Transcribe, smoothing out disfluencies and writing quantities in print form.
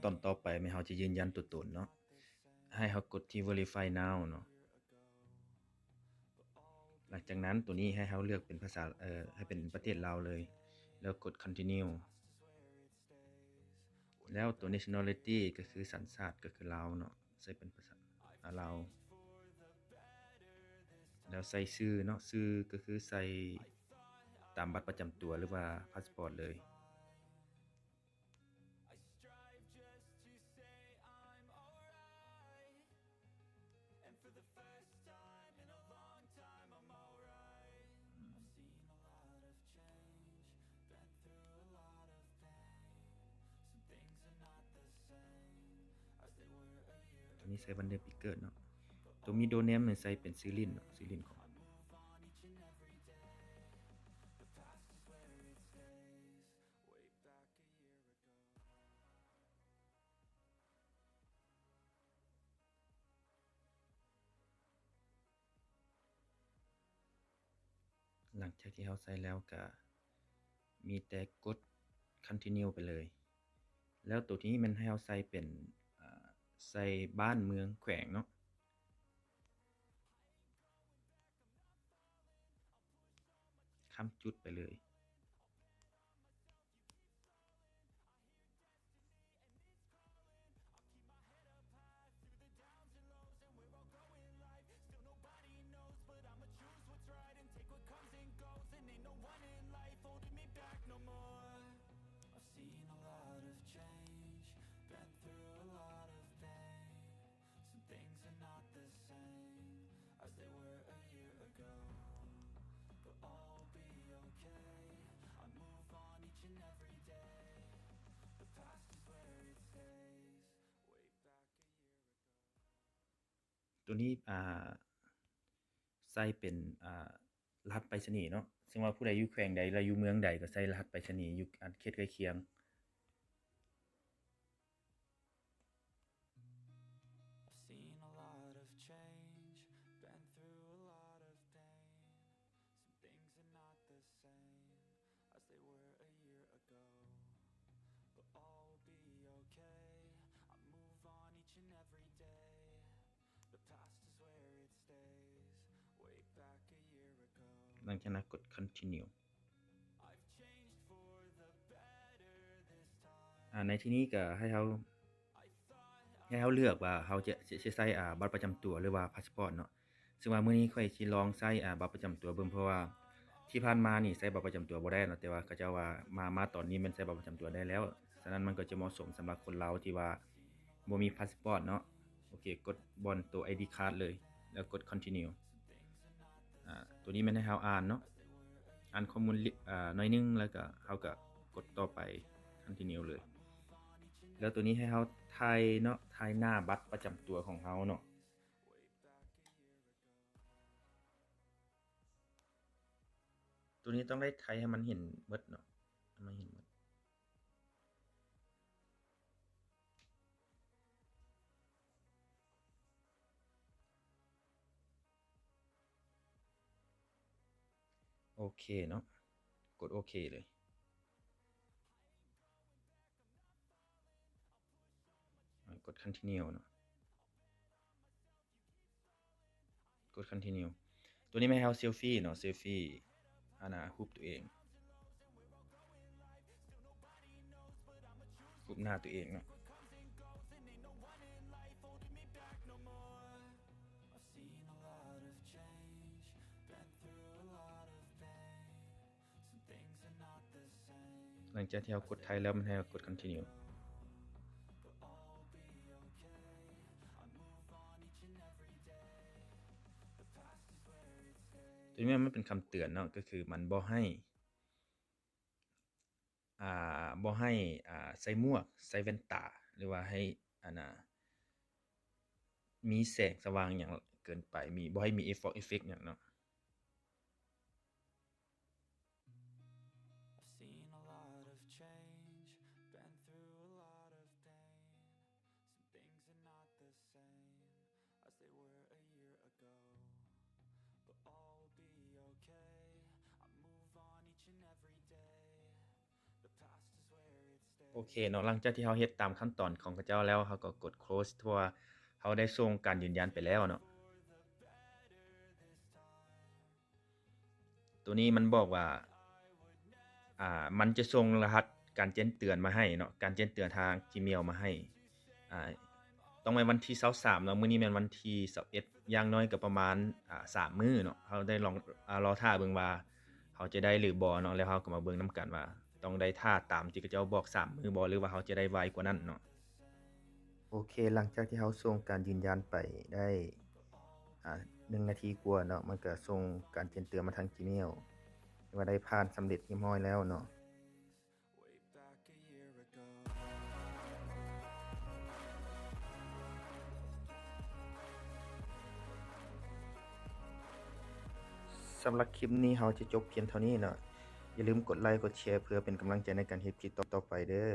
ตอนต่อไปแม่นเราจะยืนยันตัวตนเนาะให้เรากดที่ verify now เนาะหลังจากนั้นตัวนี้ให้เราเลือกเป็นภาษาให้เป็นประเทศลาวเลยแล้วกด continue แล้วตัว nationality ก็คือสัญชาติก็คือลาวเนาะใส่เป็นภาษาลาวแล้วใส่ชื่อเนาะชื่อก็คือใส่ตามบัตรประจำตัวหรือว่าพาสปอร์ตเลยตัวนี้ใส่วันเดือนปีเกิดเนาะตัวมีโดเนมใส่เป็นชื่อลิ้นเนาะชื่อลิ้นของหลังจากที่เราใส่แล้วก็มีแต่กด continue ไปเลยแล้วตัวนี้มันให้เราใส่เป็นใส่บ้านเมืองแขวงเนาะข้ามจุดไปเลยตัวนี้ใส่เป็นรหัสไปรษณีย์เนาะซึ่งว่าผู้ใดอยู่แขวงใดและอยู่เมืองใดก็ใส่รหัสไปรษณีย์อยู่เขตใกล้เคียงหลังจากนั้นกด continue ในที่นี้ก็ให้เราเลือกว่าเราจะใส่บัตรประจำตัวหรือว่าพาสปอร์ตเนาะซึ่งว่ามื้อนี้ข้อยสิลองใส่บัตรประจำตัวเบิ่งเพราะว่าที่ผ่านมานี่ใส่บัตรประจำตัวบ่ได้เนาะแต่ว่าเขาเจ้าว่ามาตอนนี้มันใส่บัตรประจำตัวได้แล้วฉะนั้นมันก็จะเหมาะสมสำหรับคนลาวที่ว่าบ่มีพาสปอร์ตเนาะโอเคกดบอนตัว ID card เลยแล้วกด continue ตัวนี้มันให้เราอ่านเนาะอ่านข้อมูลหน่อยนึงแล้วก็เราก็กดต่อไป continue เลยแล้วตัวนี้ให้เราถ่ายเนาะถ่ายหน้าบัตรประจำตัวของเราเนาะตัวนี้ต้องได้ถ่ายให้มันเห็นหมดเนาะให้มันเห็นหมดโอเคเนาะกดโอเคเลยกด continue เนาะกด continue ตัวนี้ไม่ให้เราเซลฟี่เนาะเซลฟี่รูปตัวเองรูปหน้าตัวเองเนาะหลังจากที่เรากดถ่ายแล้วมันให้เรากด continue ตัวนี้มันเป็นคำเตือนเนาะก็คือมันบ่ให้ใส่หมวกใส่แว่นตาหรือว่าให้มีแสงสว่างหยังเกินไปบ่ให้มีเอฟเฟกต์หยังเนาะ โอเคเนาะหลังจากที่เราเฮ็ดตามขั้นตอนของเขาเจ้าแล้วเราก็กด close เพราะว่าเราได้ส่งการยืนยันไปแล้วเนาะตัวนี้มันบอกว่ามันจะส่งรหัสการแจ้งเตือนมาให้เนาะการแจ้งเตือนทาง Gmail มาให้อ่าต้องในวันที่23เนาะมื้อนี้แม่นวันที่21อย่างน้อยก็ประมาณ3มื้อเนาะเราได้ลองรอท่าเบิ่งว่าเราจะได้หรือบ่เนาะแล้วเราก็มาเบิ่งนำกันว่าต้องได้ท่าตามที่เขาเจ้าบอก3มื้อบ่หรือว่าเราจะได้ไวกว่านั้นเนาะ โอเคหลังจากที่เราส่งการยืนยันไปได้1นาทีกว่าเนาะมันก็ส่งการแจ้งเตือนมาทาง Gmail ว่าได้ผ่านสำเร็จเรียบร้อยแล้วเนาะสำหรับคลิปนี้เราจะจบเพียงเท่านี้เนาะอย่าลืมกดไลค์กดแชร์เพื่อเป็นกำลังใจในการเฮ็ดคลิปต่อๆไปเด้อ